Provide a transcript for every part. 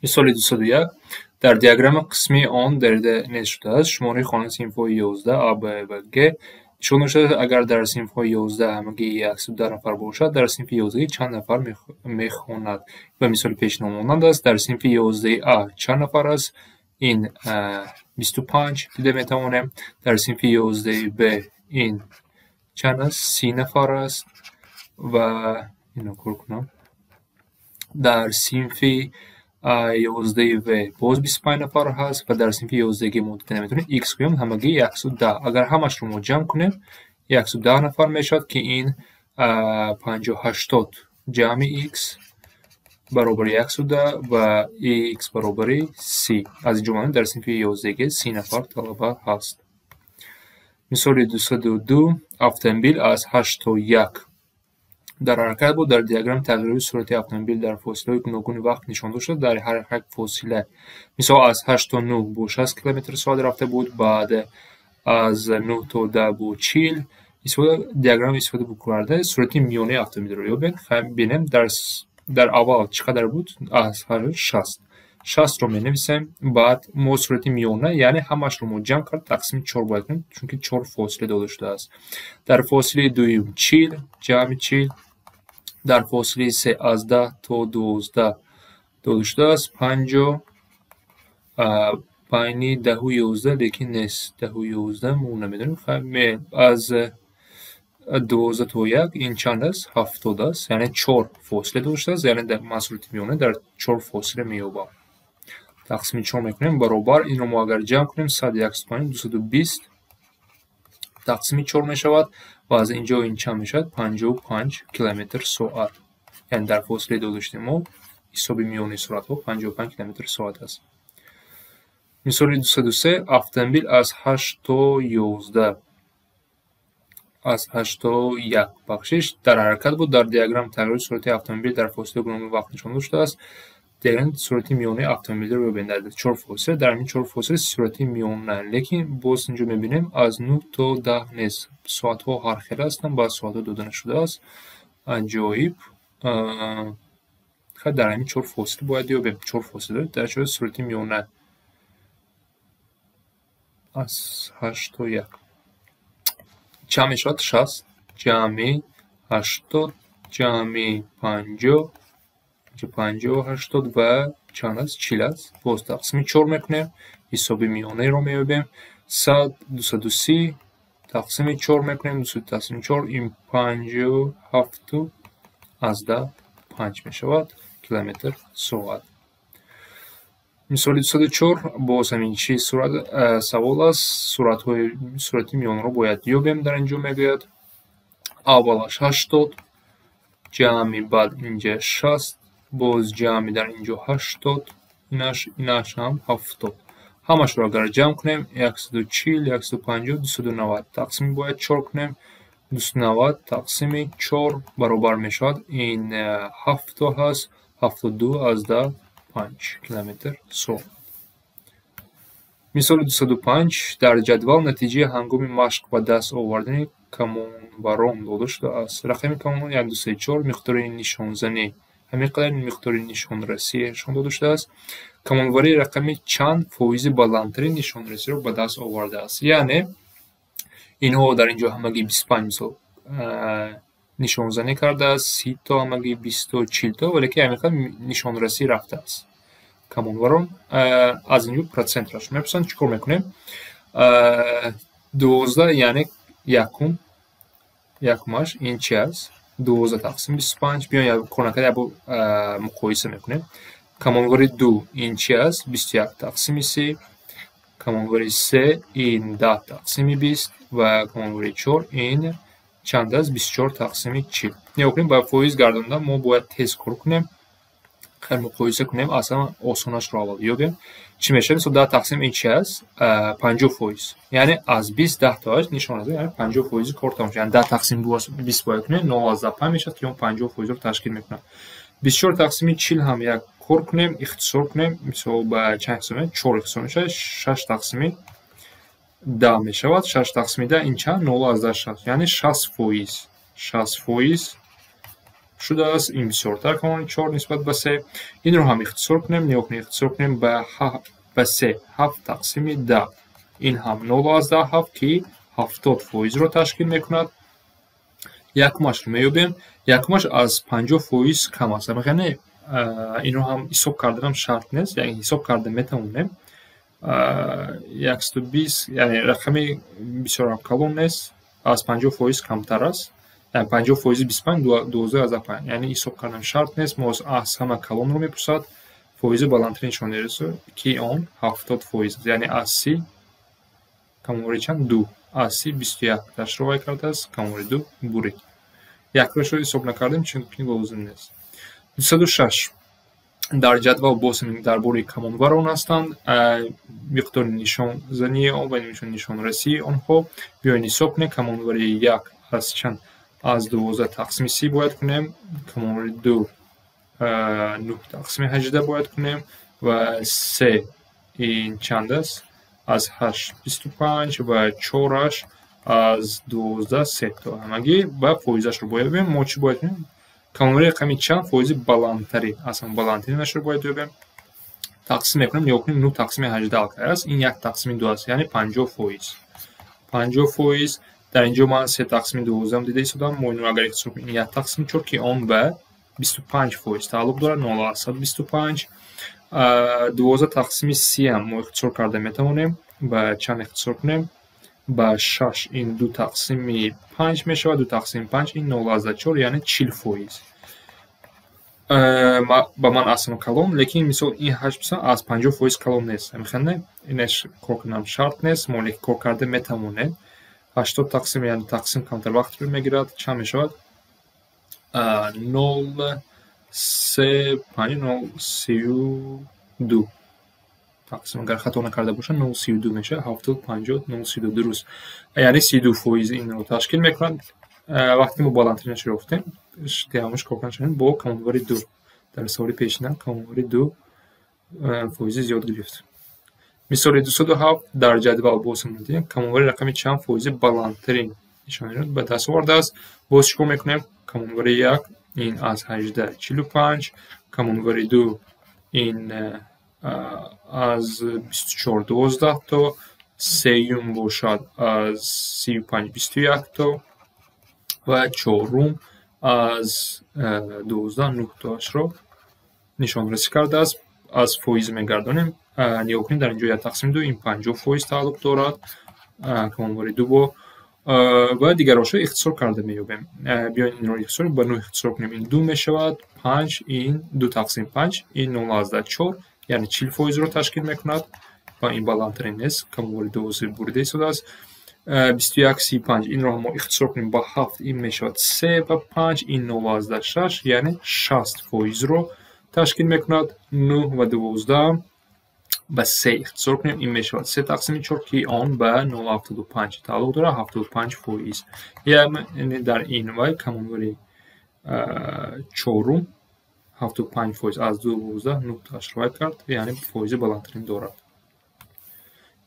مثال 201 در دیاگرام قسمی آن دریده نوشته شده است شماره خانه صنف‌های 11 A B و G نشان شده اگر در صنف‌های 11 همگی 110 نفر باشد در صنف 11 چند نفر میخواند و مثال پیشنهاد مانند است در صنف 11 A چند نفر است این 25 دیده میتوانیم در صنف 11 B این چند است 30 نفر است و اینو کار کنم در صنف 11 و باز 25 نفر هست و در صنف 11 ما دیده نمیتونیم x کنیم همگی 110 اگر همش رو ما جمع کنیم 110 نفر میشد که این 50 جمع x برابر 110 و x برابر 30 از این جمله در صنف 11 30 نفر طلبه هست. مثال 202 автомобиль از 8 تا 1 در حرکت بود در دیاگرام تغییر سرعت اتومبیل در فاصله گوناگون وقت نشان داده شد در هر یک فاصله مثلا از 8 تا 9 با 60 کیلومتر ساعت رفته بود بعد از 9 تا 10 با 40 دیاگرام استفاده کرده سرعت میانه اتومبیل رو ببینیم در اول چقدر بود از 60 رو می نویسیم بعد ما سرعت میانه یعنی همش رو ما جمع کرد تقسیم 4 باید کنیم چون که 4 فاصله داده شده است در فاصله دوم 40 جمع 40 در فاصله 3 از 10 تا 12 داده شده است 50 بین 10 و 11 لیکن نیست 10 و 11 ما نمیدونیم از 12 تا 1 این چند است 70 است یعنی 4 فاصله داده شده است یعنی در مسافت میانه در 4 فاصله مییابد تقسیم 4 میکنیم برابر این رو ما اگر جمع کنیم 101 کنیم 220 تقسیم 4 میشود و از اینجا این چند میشود 55 کیلومتر ساعت یعنی در فاصله داده شده ما حساب میانه سرعت ها 55 کیلومتر ساعت است. مثال 203 اتومبیل از 8 تا 11 از 8 تا 1 بخشش در حرکت بود در دیاگرام تغییر سرعت اتومبیل در فاصله گوناگون وقت نشان داده شده است دیاگرام سرعت میانه اتومبیل رو ببینید در 4 فاصله در این 4 فاصله سرعت میانه لیکن باز اینجا میبینیم از 9 تا 10 نیست ساعت ها هر خیلی هستن با ساعت ها داده نشده است عجایب در این 4 فاصله باید یا به 4 فاصله در چه سرعت میانه از 8 تا 1 چند میشد 60 جمع 80 جمع 50 50 80 و چند است 40 است باز تقسیم 4 میکنیم حساب میانه رو میابیم 100 230 تقسیم 4 میکنیم 200 تقسیم 4 این 57 از 10 5 میشود کیلومتر ساعت. مثال 204 باز همین چی سوال است سرعت میانه رو باید یابیم در اینجا میگوید اولش 80 جمع بعد اینجا 60 باز جمع در اینجا 80 اینش هم 70 همش رو اگر جمع کنیم 140 150 290 تقسیم باید 4 کنیم 290 تقسیم 4 برابر میشد این 7 هست 72 از 10 5 کیلومتر ساعت. مثال 205 در جدول نتیجه هنگام مشق و دست آوردن کمانوران داده شده است رقم کمانوران یعنی 234 مقدار نشانزنی همینقدر مقدار نشانرسی شان داده شده است کمانوری رقم چند فایز بلندترین نشانرسی رو به دست آورده است یعنی اینها در اینجا همگی 25 مثال نشانزنی کرده است 30 تا همگی 20 تا 40 تا ولی که همینقدر نشانرسی رفته است کمانوران از اینجا پروسنت راش میپسند چیکار میکنیم 12 یعنی یکمش این چی است 12 تقسیم 25 بیایم کنکر مقایسه میکنیم کمانوری 2 این چی است 21 تقسیم 3 کمانوری 3 این 10 تقسیم 20 و کمانوری 4 این چند است 24 تقسیم 40 نیا کنیم با فایز گرداندن ما باید تست کار کنیم خیلی مقایسه کنیم اصلا آسانش رو اول یابیم چی میشه مثلا 10 تقسیم این چی است 50 فایز یعنی از 20 10 تا نشان داده یعنی 50 فایز کار تمام یعنی 10 تقسیم 20 باید کنیم 9 میشه که اون 50 فایز رو تشکیل میکنه 24 تقسیم 40 هم یک کار کنیم اختصار کنیم مثلا با چند حساب 4 اختصار میشه 6 تقسیم 10 میشود 6 تقسیم 10 این چند 0 از 10 یعنی 60 فایز شده است. این بسیارتر کاملا 4 نسبت به 3. این رو هم اختصار کنیم. نیا کنیم اختصار کنیم به 3. 7 تقسیم 10. این هم 0.7 که 70% رو تشکیل میکند. یکمش رو میابیم. یکمش از 50% کم است. میخوانه این رو هم حساب کردنم شرط نیست. یعنی حساب کرده میتونیم. 120 یعنی رقمی بسیار کلان نیست. از 50% کمتر است. یعنی 50% 25 12 از 5. یعنی حساب کردن شرط نیست. ما از همه کلان رو میپرسد. فایز بالاترین شون رسه که آن 70% یعنی از 30 کموری چند 2 از 30 21 تشریح کرده است. کموری 2 برید. یک روش رو حساب نکردیم چون که لازم نیست. 206 در جدول باسم درباره کمانوران هستند. مقدار نشان زنی آن و نشان رسی آنها بیاین حساب کنیم. کمانوری 1 از چند از 12 تقسیم 30 باید کنیم. کمانوری 2 9 تقسیم 18 باید کنیم و 3 این چند است از 8 25 و 4 از 12 3 تا همگی و فایزش رو باید ببینیم. ما چی باید ببینیم؟ کامل رقمی چند فایز بالاتری اصلا بالاترینش رو باید ببینیم. تقسیم میکنیم. یا کنیم 9 تقسیم 18 است. این 1 تقسیم 2 است یعنی 50%. در اینجا من 3 تقسیم 12 دیده ایستادم. ما اینو اگر اختصار کنیم 1 تقسیم 4 که آن به 25% تعلق داره. 0.25 12 تقسیم 30 هم ما اختصار کرده میتونیم به چند اختصار کنیم به 6. این 2 تقسیم 5 میشه و 2 تقسیم 5 این 0.4 یعنی 40%. با من اصلا کلام لیکن مثال این 8% از 50% کلام نیست. میخوانه اینش کار کنم شرط نیست. ما کار کرده میتونیم 80 تقسیم یعنی تقسیم کمتر وقت رو میگیرد. چند میشود 0.32 تقسیم اگر خطا نکرده باشه 0.32 میشه. 70 50 0.32 درست یعنی 32% این رو تشکیل میکنند. وقتی ما بالاترینش رو رفتیم دیامش کار کنیم با کمانوری 2 در سوال پیشینه کمانوری 2 فایز زیاد گرفت. مثال 207 در جدول باسم میدیم کمانوری رقمی چند فایز بالاترین نشان به دست آورده است. باز چیکار میکنیم؟ کمانوری 1 این از 18 45. کمانوری 2 این از 24 12 تا. سیوم باشد از 35 21 تا و چهارم از 12 9 تاش رو نشان رسی کرده است. از فایز میگردانیم. نیا کنیم در اینجا 1 تقسیم 2 این 50% تعلق دارد. کمانوری 2 با و دیگر هاش رو اختصار کرده میابیم. بیاین این رو اختصار با 9 اختصار کنیم. این 2 میشود 5 این 2 تقسیم 5 این 0.4 یعنی 40% رو تشکیل میکند و این بالاترین نیست. کمانوری 2 بریده شده است. 21 35 این رو ما اختصار کنیم با 7 این میشود 3 و 5 این 0.6 یعنی 60% رو تشکیل میکند. 9 و 12 به 3 اختصار کنیم. این میشود 3 تقسیم 4 که آن به 0.75 تعلق داره. 75% یعنی در این وای کمانوری 4 75% از 12 9 تشریح کرد یعنی فایز بالاترین دارد.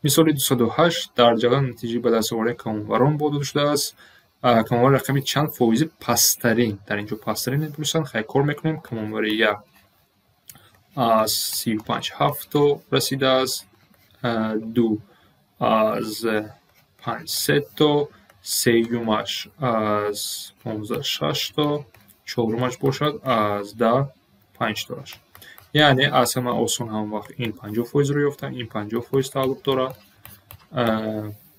مثال 208 در جدول نتیجه به دست آوردن کمانوران داده شده است. کمانور رقمی چند فایز پسترین در اینجا پسترین میپرسند. خیلی کار میکنیم. کمانور 1 از 35 7 رسیده است. 2 از 5 3 تا. سیومش از 15 6 تا. چهارمش باشد از 10 5 تاش یعنی از همه آسان هم وقت این 50% رو یافتن. این 50% تعلق دارد.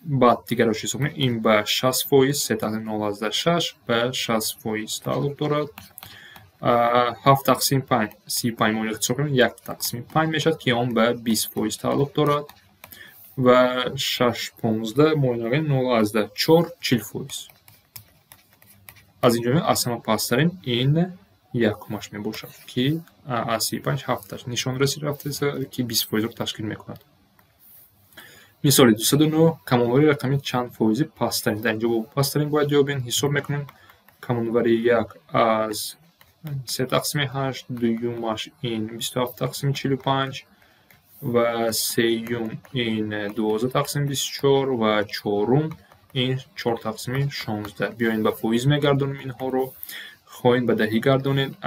بعد دیگر روش حساب کنیم. این به 60% 3 تا 0.6 به 60% تعلق دارد. 7 تقسیم 5 35 ما اختصار کنیم 1 تقسیم 5 میشد که آن به 20% تعلق دارد و 6 15 ما نگیم 0.4 40%. از اینجا از همه پسترین این یکمش میباشد که از 35 7 نشان رسی رفته که 20% رو تشکیل میکند. مثال 209 کمانوری رقمی چند فایز پسترین در اینجا با پسترین باید یابین. حساب میکنیم. کمانوری 1 از 3 تقسیم 8 دویومش این 27 تقسیم 45 و سیوم این 12 تقسیم 24 و چهارم این 4 تقسیم 16. بیاین با فایز میگردونیم اینها رو. خب این به دهی گردونید.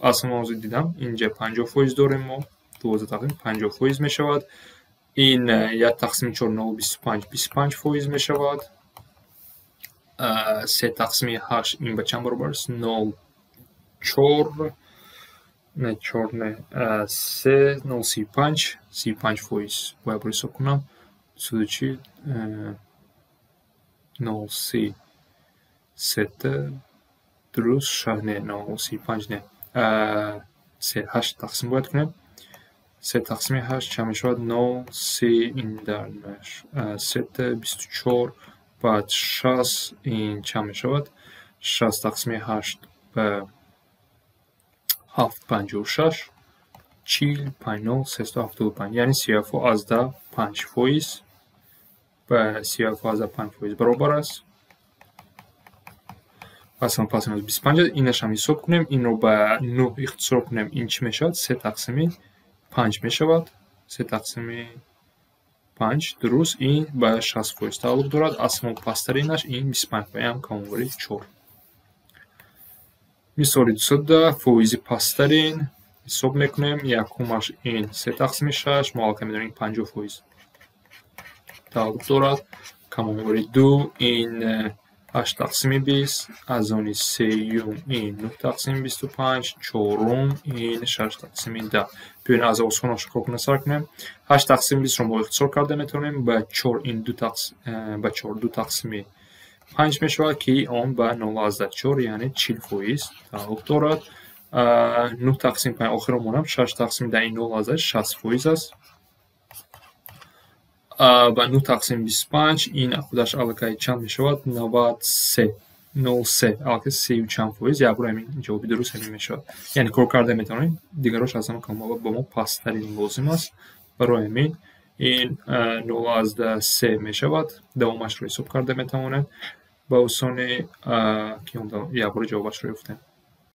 اصلا موضوع دیدم اینجا 50% داریم ما 12 تقسیم 50% می شود. این 1 تقسیم 4 25 25% می شود. 3 تقسیم 8 این به چند برابر است؟ 0 4 نه 4 نه 3 0 35% باید حساب کنم. سود چی 0 3 درست شد نه 0 35 نه 3 8 تقسیم باید کنیم. 3 تقسیم 8 چند می شود؟ 9 3 این در 3 24 بعد 60 این چند می شود؟ 60 تقسیم 8 به 7 56 40 50 375 یعنی 35% به 35% برابر است. پس از 25 اینش هم حساب کنیم. این رو به 9 اختصار کنیم. این چی می شود؟ 3 تقسیم 5 می شود. 3 تقسیم 5 درست این به 60% تعلق دارد. اصلا پسترینش این 25 هم کاموری 4. مثال 210 فایز پسترین حساب میکنیم. یکمش این 3 تقسیم 6 ما که میدونیم 50% تعلق دارد. کاموری 2 این 8 تقسیم 20 از آن 3 این 9 تقسیم 25 4 این 6 تقسیم 10. بیاین از آسان آشکار کنه سر کنیم. 8 تقسیم 20 رو ما اختصار کرده میتونیم به 4 این 2 تقسیم 5 می شود که آن به 0.4 یعنی 40% تعلق دارد. 9 تقسیم 5 آخر مونم 6 تقسیم 10 این 0.60% است. و 9 تقسیم 25 این خودش علاقه چند می شود؟ 93 03 علاقه 3 و چند فایز. یک برای همین جوابی درست همین می شود. یعنی کار کرده میتونیم. دیگرش از همه کاملا با ما پسترین لازم است. برای همین این 0.3 می شود. دومش رو حساب کرده میتونیم. با آسانی که یک بار جوابش رو یافتیم.